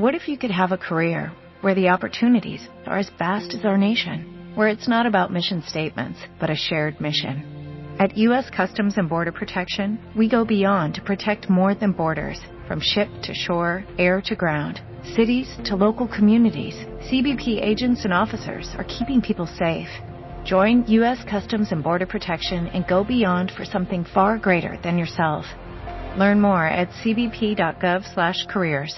What if you could have a career where the opportunities are as vast as our nation, where it's not about mission statements, but a shared mission? At U.S. Customs and Border Protection, we go beyond to protect more than borders. From ship to shore, air to ground, cities to local communities, CBP agents and officers are keeping people safe. Join U.S. Customs and Border Protection and go beyond for something far greater than yourself. Learn more at cbp.gov/careers.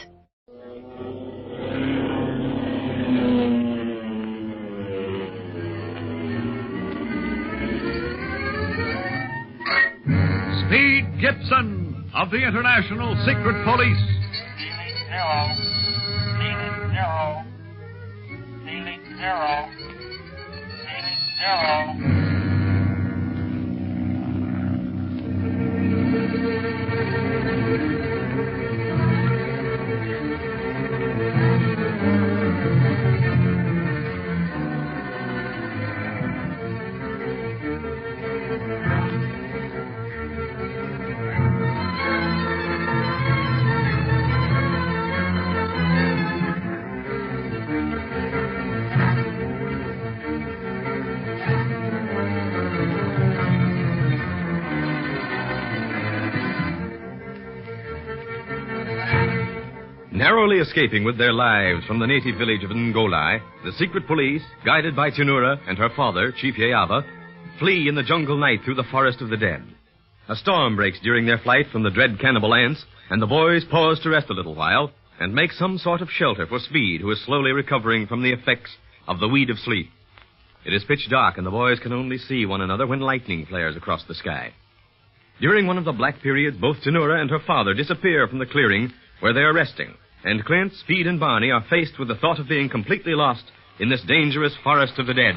Speed Gibson of the International Secret Police. Ceiling zero. Narrowly escaping with their lives from the native village of Ngolai, the secret police, guided by Tenura and her father, Chief Yeava, flee in the jungle night through the forest of the dead. A storm breaks during their flight from the dread cannibal ants, and the boys pause to rest a little while and make some sort of shelter for Speed, who is slowly recovering from the effects of the weed of sleep. It is pitch dark, and the boys can only see one another when lightning flares across the sky. During one of the black periods, both Tenura and her father disappear from the clearing where they are resting, and Clint, Speed, and Barney are faced with the thought of being completely lost in this dangerous forest of the dead.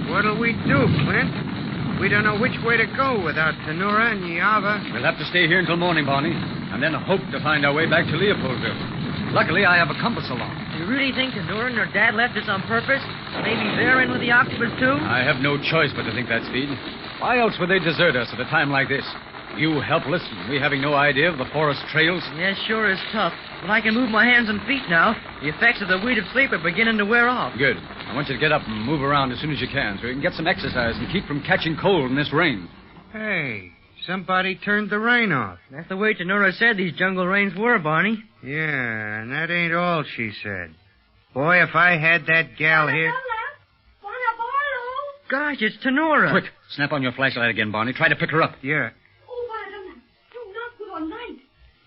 What'll we do, Clint? We don't know which way to go without Tenura and Yeava. We'll have to stay here until morning, Barney, and then hope to find our way back to Leopoldville. Luckily, I have a compass along. You really think Tenura and her dad left us on purpose? Maybe they're in with the Octopus, too? I have no choice but to think that, Speed. Why else would they desert us at a time like this? You helpless, and we having no idea of the forest trails? Yeah, sure is tough. But I can move my hands and feet now. The effects of the weed of sleep are beginning to wear off. Good. I want you to get up and move around as soon as you can so you can get some exercise and keep from catching cold in this rain. Hey, somebody turned the rain off. That's the way Tenura said these jungle rains were, Barney. Yeah, and that ain't all she said. Boy, if I had that gal here... Gosh, it's Tenura. Quick, snap on your flashlight again, Barney. Try to pick her up. Yeah.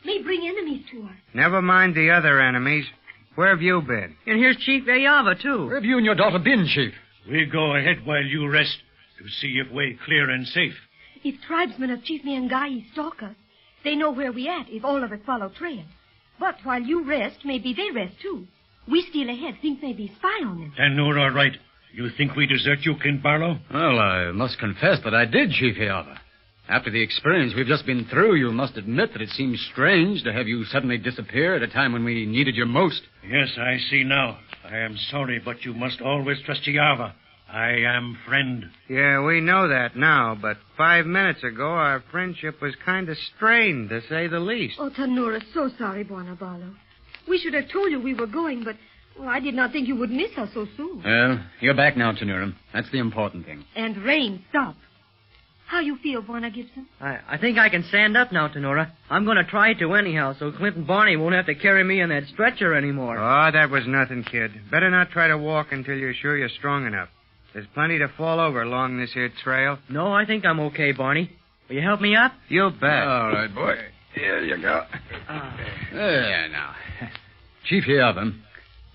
May bring enemies to her. Never mind the other enemies. Where have you been? And here's Chief Yeava, too. Where have you and your daughter been, Chief? We'll go ahead while you rest to see if way clear and safe. If tribesmen of Chief Miangai stalk us, they know where we at if all of us follow trail. But while you rest, maybe they rest, too. We steal ahead, think maybe spy on them. Tenura, right. You think we desert you, Clint Barlow? Well, I must confess that I did, Chief Yeava. After the experience we've just been through, you must admit that it seems strange to have you suddenly disappear at a time when we needed you most. Yes, I see now. I am sorry, but you must always trust Yeava. I am friend. Yeah, we know that now, but 5 minutes ago our friendship was kind of strained, to say the least. Oh, Tenura, so sorry, Buonabalo. We should have told you we were going, but I did not think you would miss us so soon. Well, you're back now, Tenura. That's the important thing. And rain stopped. How you feel, Buona Gibson? I think I can stand up now, Tenura. I'm going to try to anyhow, so Clint and Barney won't have to carry me in that stretcher anymore. Oh, that was nothing, kid. Better not try to walk until you're sure you're strong enough. There's plenty to fall over along this here trail. No, I think I'm okay, Barney. Will you help me up? You bet. All right, boy. Here you go. There now. Chief Yeava,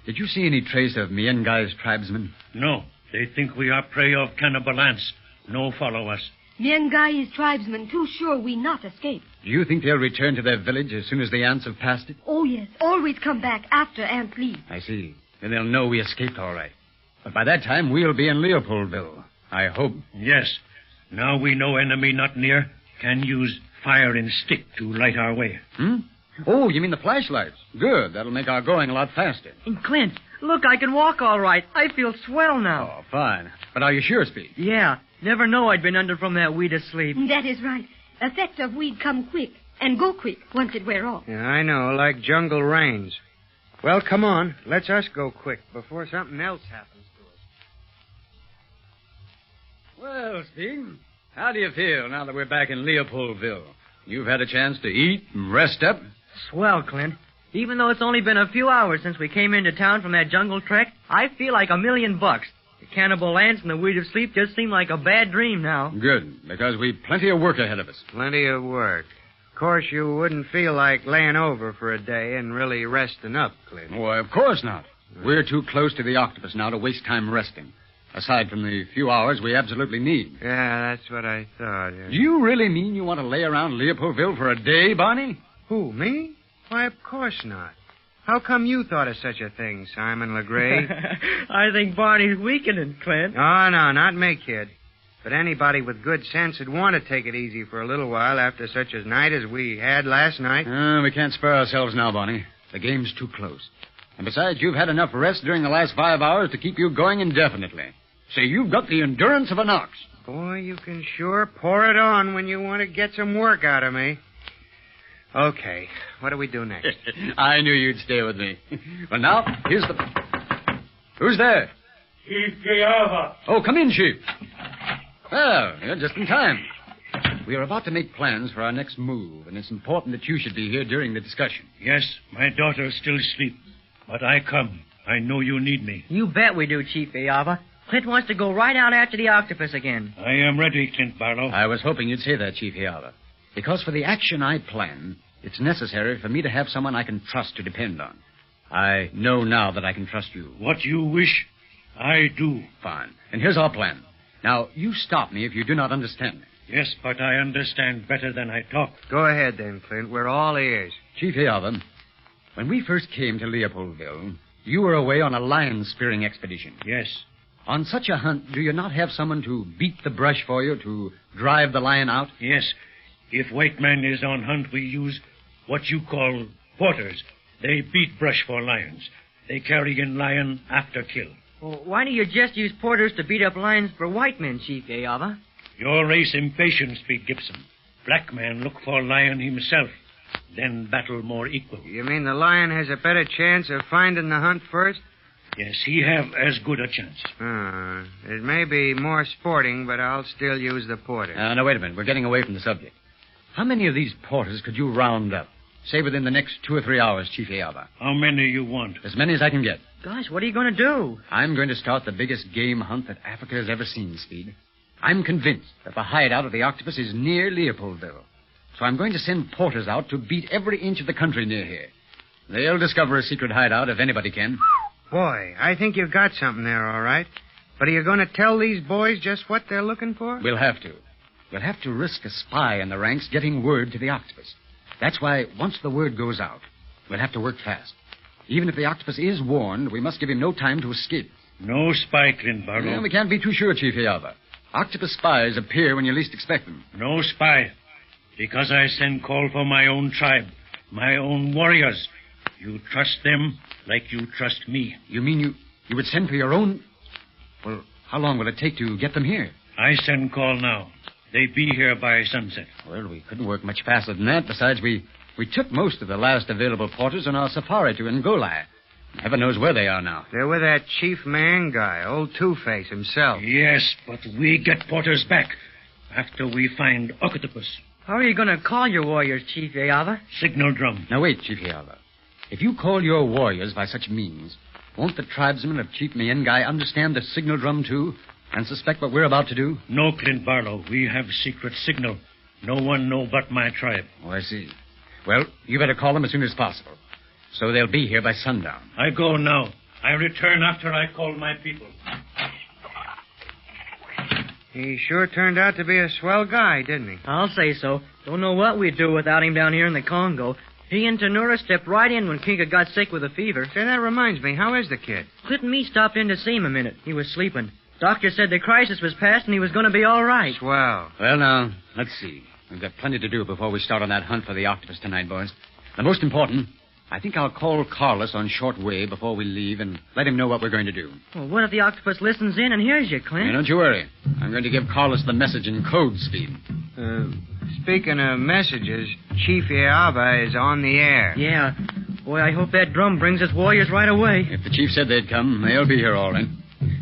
did you see any trace of Miengai's tribesmen? No. They think we are prey of cannibal ants. No follow us. Miangai is tribesmen too sure we not escape. Do you think they'll return to their village as soon as the ants have passed it? Oh, yes. Always come back after ants leave. I see. Then they'll know we escaped all right. But by that time, we'll be in Leopoldville. I hope. Yes. Now we know enemy not near. Can use fire and stick to light our way. Oh, you mean the flashlights? Good. That'll make our going a lot faster. And Clint, look, I can walk all right. I feel swell now. Oh, fine. But are you sure, Speed? Yeah. Never know I'd been under from that weed of sleep. That is right. Effect of weed come quick. And go quick once it wear off. Yeah, I know, like jungle rains. Well, come on. Let's us go quick before something else happens to us. Well, Speed, how do you feel now that we're back in Leopoldville? You've had a chance to eat and rest up? Swell, Clint. Even though it's only been a few hours since we came into town from that jungle trek, I feel like $1,000,000. The cannibal ants and the weed of sleep just seem like a bad dream now. Good, because we've plenty of work ahead of us. Plenty of work. Of course, you wouldn't feel like laying over for a day and really resting up, Clint. Why, of course not. We're too close to the Octopus now to waste time resting. Aside from the few hours we absolutely need. Yeah, that's what I thought. Yeah. Do you really mean you want to lay around Leopoldville for a day, Barney? Who, me? Why, of course not. How come you thought of such a thing, Simon LeGray? I think Barney's weakening, Clint. Oh, no, not me, kid. But anybody with good sense would want to take it easy for a little while after such a night as we had last night. We can't spare ourselves now, Barney. The game's too close. And besides, you've had enough rest during the last 5 hours to keep you going indefinitely. So you've got the endurance of an ox. Boy, you can sure pour it on when you want to get some work out of me. Okay, what do we do next? I knew you'd stay with me. Well, now, here's the... Who's there? Chief Giava. Oh, come in, Chief. Well, you're just in time. We are about to make plans for our next move, and it's important that you should be here during the discussion. Yes, my daughter still asleep, but I come. I know you need me. You bet we do, Chief Giava. Clint wants to go right out after the octopus again. I am ready, Clint Barlow. I was hoping you'd say that, Chief Giava. Because for the action I plan, it's necessary for me to have someone I can trust to depend on. I know now that I can trust you. What you wish, I do. Fine. And here's our plan. Now, you stop me if you do not understand me. Yes, but I understand better than I talk. Go ahead then, Clint. We're all ears. Chief Giava, when we first came to Leopoldville, you were away on a lion-spearing expedition. Yes. On such a hunt, do you not have someone to beat the brush for you, to drive the lion out? Yes. If white man is on hunt, we use what you call porters. They beat brush for lions. They carry in lion after kill. Well, why don't you just use porters to beat up lions for white men, Chief Giava? Your race impatient, Speed Gibson. Black man look for lion himself, then battle more equal. You mean the lion has a better chance of finding the hunt first? Yes, he have as good a chance. It may be more sporting, but I'll still use the porter. Now, wait a minute. We're getting away from the subject. How many of these porters could you round up? Say within the next 2 or 3 hours, Chief Giava. How many you want? As many as I can get. Gosh, what are you going to do? I'm going to start the biggest game hunt that Africa has ever seen, Speed. I'm convinced that the hideout of the octopus is near Leopoldville. So I'm going to send porters out to beat every inch of the country near here. They'll discover a secret hideout if anybody can. Boy, I think you've got something there, all right. But are you going to tell these boys just what they're looking for? We'll have to. We'll have to risk a spy in the ranks getting word to the octopus. That's why, once the word goes out, we'll have to work fast. Even if the octopus is warned, we must give him no time to escape. No spy, Clint Barlow. Well, we can't be too sure, Chief Giava. Octopus spies appear when you least expect them. No spy. Because I send call for my own tribe, my own warriors. You trust them like you trust me. You mean you would send for your own... Well, how long will it take to get them here? I send call now. They be here by sunset. Well, we couldn't work much faster than that. Besides, we took most of the last available porters on our safari to Ngolai. Heaven knows where they are now. They're with that chief man guy, old Two-Face himself. Yes, but we get porters back after we find Octopus. How are you going to call your warriors, Chief Giava? Signal drum. Now, wait, Chief Giava. If you call your warriors by such means, won't the tribesmen of Chief Miengai understand the signal drum, too, and suspect what we're about to do? No, Clint Barlow. We have secret signal. No one know but my tribe. Oh, I see. Well, you better call them as soon as possible, so they'll be here by sundown. I go now. I return after I call my people. He sure turned out to be a swell guy, didn't he? I'll say so. Don't know what we'd do without him down here in the Congo. He and Tenura stepped right in when Kinka got sick with a fever. Say, that reminds me. How is the kid? Clint and me stopped in to see him a minute. He was sleeping. Doctor said the crisis was past and he was going to be all right. Swell. Well, now, let's see. We've got plenty to do before we start on that hunt for the octopus tonight, boys. The most important, I think I'll call Carlos on short wave before we leave and let him know what we're going to do. Well, what if the octopus listens in and hears you, Clint? Hey, don't you worry. I'm going to give Carlos the message in code speed. Speaking of messages, Chief Yava is on the air. Yeah. Boy, I hope that drum brings us warriors right away. If the chief said they'd come, they'll be here all right.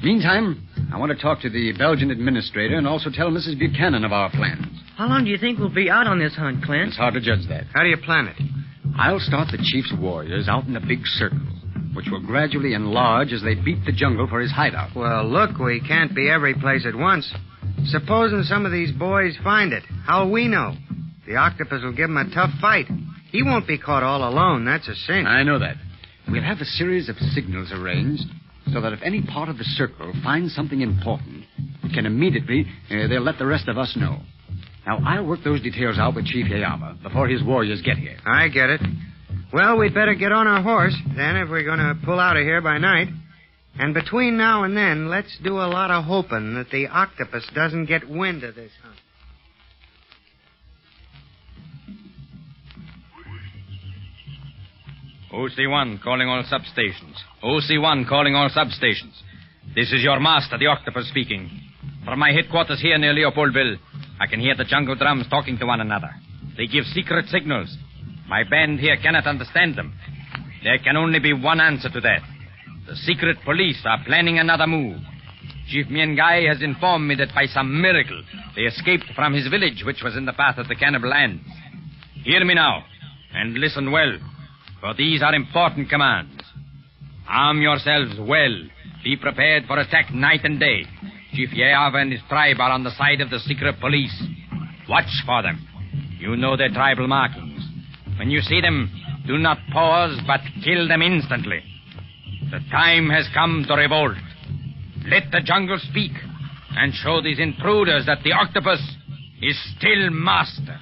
Meantime, I want to talk to the Belgian administrator and also tell Mrs. Buchanan of our plans. How long do you think we'll be out on this hunt, Clint? It's hard to judge that. How do you plan it? I'll start the chief's warriors out in a big circle, which will gradually enlarge as they beat the jungle for his hideout. Well, look, we can't be every place at once. Supposing some of these boys find it, how'll we know? The octopus will give him a tough fight. He won't be caught all alone, that's a cinch. I know that. We'll have a series of signals arranged so that if any part of the circle finds something important, it can immediately, they'll let the rest of us know. Now, I'll work those details out with Chief Yava before his warriors get here. I get it. Well, we'd better get on our horse, then, if we're going to pull out of here by night. And between now and then, let's do a lot of hoping that the octopus doesn't get wind of this hunt. OC1 calling all substations. OC1 calling all substations. This is your master, the octopus, speaking. From my headquarters here near Leopoldville, I can hear the jungle drums talking to one another. They give secret signals. My band here cannot understand them. There can only be one answer to that. The secret police are planning another move. Chief Miengai has informed me that by some miracle they escaped from his village, which was in the path of the cannibal ants. Hear me now, and listen well, for these are important commands. Arm yourselves well. Be prepared for attack night and day. Chief Yava and his tribe are on the side of the secret police. Watch for them. You know their tribal markings. When you see them, do not pause, but kill them instantly. The time has come to revolt. Let the jungle speak and show these intruders that the octopus is still master.